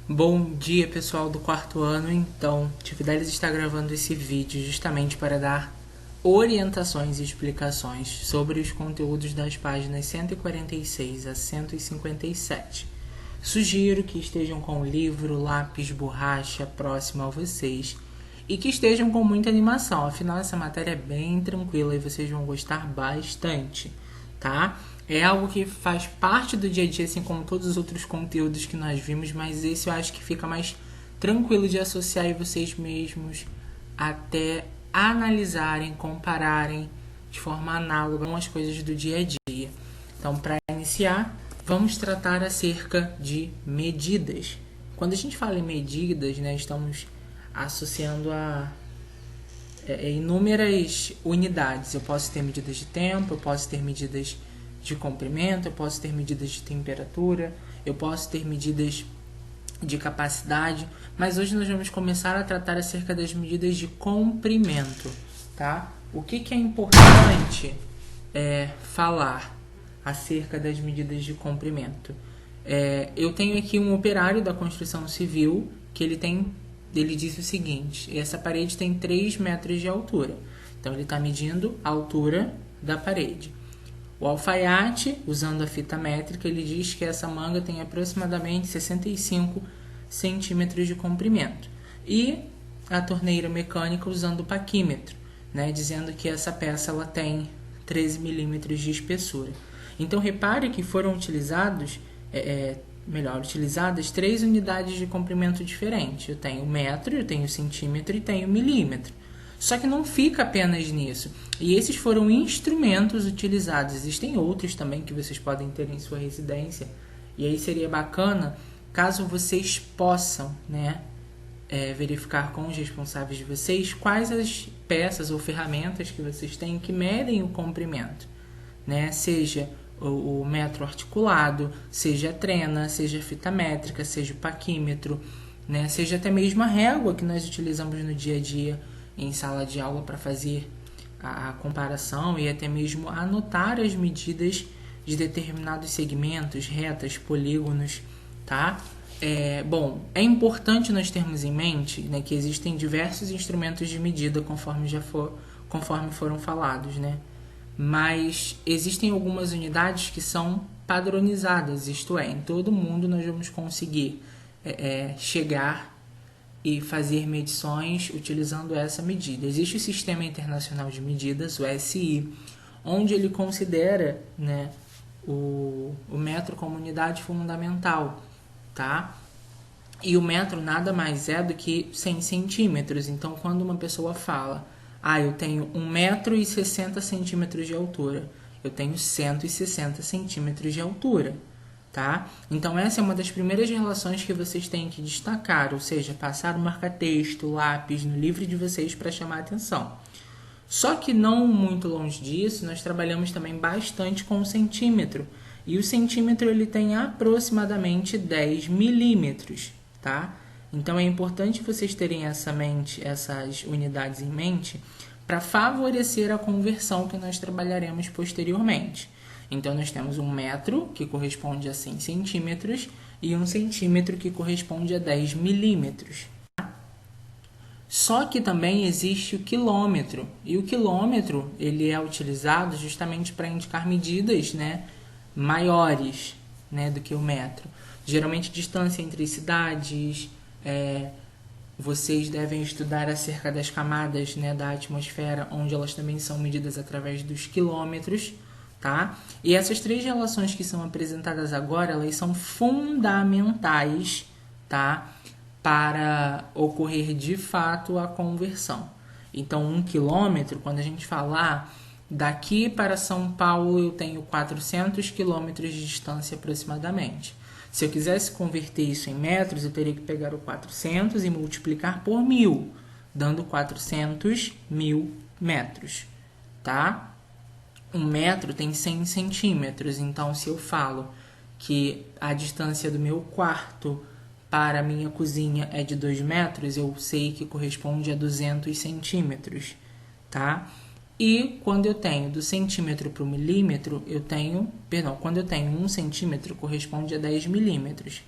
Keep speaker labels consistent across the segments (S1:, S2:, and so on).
S1: Bom dia, pessoal do quarto ano. Então, Tifidelis está gravando esse vídeo justamente para dar orientações e explicações sobre os conteúdos das páginas 146 a 157. Sugiro que estejam com livro, lápis, borracha próximo a vocês e que estejam com muita animação. Afinal, essa matéria é bem tranquila e vocês vão gostar bastante, tá? É algo que faz parte do dia a dia, assim como todos os outros conteúdos que nós vimos, mas esse eu acho que fica mais tranquilo de associar vocês mesmos até analisarem, compararem de forma análoga com as coisas do dia a dia. Então, para iniciar, vamos tratar acerca de medidas. Quando a gente fala em medidas, né, estamos associando a inúmeras unidades. Eu posso ter medidas de tempo, eu posso ter medidas de comprimento, eu posso ter medidas de temperatura, eu posso ter medidas de capacidade, mas hoje nós vamos começar a tratar acerca das medidas de comprimento, tá? O que é importante falar acerca das medidas de comprimento? Eu tenho aqui um operário da construção civil que ele disse o seguinte: essa parede tem 3 metros de altura, então ele está medindo a altura da parede. O alfaiate, usando a fita métrica, ele diz que essa manga tem aproximadamente 65 centímetros de comprimento. E a torneira mecânica usando o paquímetro, né, dizendo que essa peça ela tem 13 milímetros de espessura. Então repare que foram utilizadas 3 unidades de comprimento diferentes. Eu tenho metro, eu tenho centímetro e tenho milímetro. Só que não fica apenas nisso. E esses foram instrumentos utilizados. Existem outros também que vocês podem ter em sua residência. E aí seria bacana, caso vocês possam, verificar com os responsáveis de vocês quais as peças ou ferramentas que vocês têm que medem o comprimento, né? Seja o metro articulado, seja a trena, seja a fita métrica, seja o paquímetro, né? Seja até mesmo a régua que nós utilizamos no dia a dia em sala de aula para fazer a comparação e até mesmo anotar as medidas de determinados segmentos, retas, polígonos, tá? É importante nós termos em mente, né, que existem diversos instrumentos de medida conforme foram falados, né? Mas existem algumas unidades que são padronizadas, isto é, em todo mundo nós vamos conseguir chegar e fazer medições utilizando essa medida. Existe o Sistema Internacional de Medidas, o SI, onde ele considera, né, o metro como unidade fundamental, tá? E o metro nada mais é do que 100 centímetros. Então, quando uma pessoa fala, eu tenho 1,60 m de altura, eu tenho 160 centímetros de altura, tá? Então essa é uma das primeiras relações que vocês têm que destacar, ou seja, passar o marca-texto, lápis no livro de vocês para chamar a atenção. Só que não muito longe disso, nós trabalhamos também bastante com o centímetro. E o centímetro ele tem aproximadamente 10 milímetros, tá? Então é importante vocês terem essas unidades em mente para favorecer a conversão que nós trabalharemos posteriormente. Então nós temos 1 metro, que corresponde a 100 centímetros, e 1 centímetro, que corresponde a 10 milímetros. Só que também existe o quilômetro, e o quilômetro ele é utilizado justamente para indicar medidas, né, maiores, né, do que o metro. Geralmente distância entre cidades, vocês devem estudar acerca das camadas, né, da atmosfera, onde elas também são medidas através dos quilômetros, tá? E essas 3 relações que são apresentadas agora, elas são fundamentais, tá, para ocorrer de fato a conversão. Então, 1 quilômetro, quando a gente falar daqui para São Paulo, eu tenho 400 quilômetros de distância aproximadamente. Se eu quisesse converter isso em metros, eu teria que pegar o 400 e multiplicar por 1000, dando 400.000 metros, tá? 1 metro tem 100 centímetros, então se eu falo que a distância do meu quarto para a minha cozinha é de 2 metros, eu sei que corresponde a 200 centímetros, tá? E quando eu tenho do centímetro para o milímetro, quando eu tenho 1 centímetro, corresponde a 10 milímetros.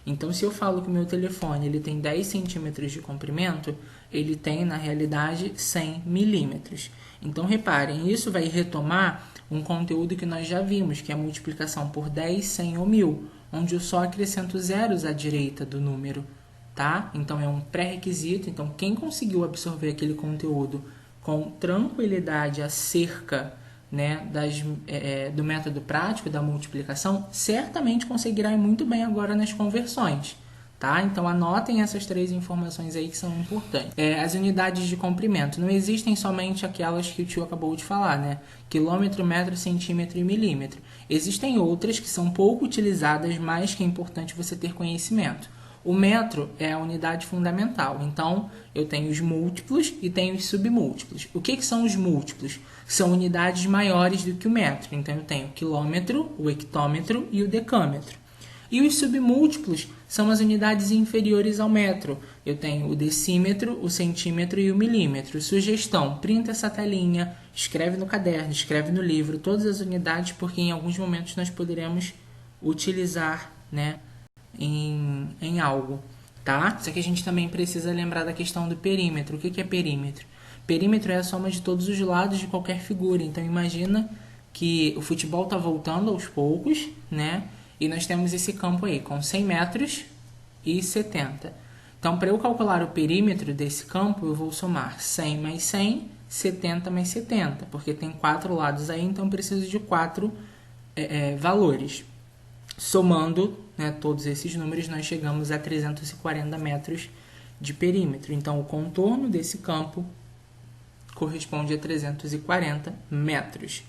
S1: Então, se eu falo que o meu telefone ele tem 10 centímetros de comprimento, ele tem, na realidade, 100 milímetros. Então, reparem, isso vai retomar um conteúdo que nós já vimos, que é a multiplicação por 10, 100 ou 1000, onde eu só acrescento zeros à direita do número, tá? Então, é um pré-requisito. Então, quem conseguiu absorver aquele conteúdo com tranquilidade acerca, né, do método prático da multiplicação, certamente conseguirá ir muito bem agora nas conversões, tá? Então anotem essas 3 informações aí que são importantes. As unidades de comprimento, não existem somente aquelas que o tio acabou de falar, né? Quilômetro, metro, centímetro e milímetro. Existem outras que são pouco utilizadas, mas que é importante você ter conhecimento. O metro é a unidade fundamental, então eu tenho os múltiplos e tenho os submúltiplos. O que são os múltiplos? São unidades maiores do que o metro, então eu tenho o quilômetro, o hectômetro e o decâmetro. E os submúltiplos são as unidades inferiores ao metro. Eu tenho o decímetro, o centímetro e o milímetro. Sugestão, printa essa telinha, escreve no caderno, escreve no livro, todas as unidades, porque em alguns momentos nós poderemos utilizar, né, em algo, tá? Só que a gente também precisa lembrar da questão do perímetro. O que é perímetro? Perímetro é a soma de todos os lados de qualquer figura. Então imagina que o futebol está voltando aos poucos, né? E nós temos esse campo aí com 100 metros e 70. Então, para eu calcular o perímetro desse campo, eu vou somar 100 mais 100, 70 mais 70, porque tem 4 lados aí, então eu preciso de 4 valores. Somando, né, todos esses números, nós chegamos a 340 metros de perímetro. Então, o contorno desse campo corresponde a 340 metros.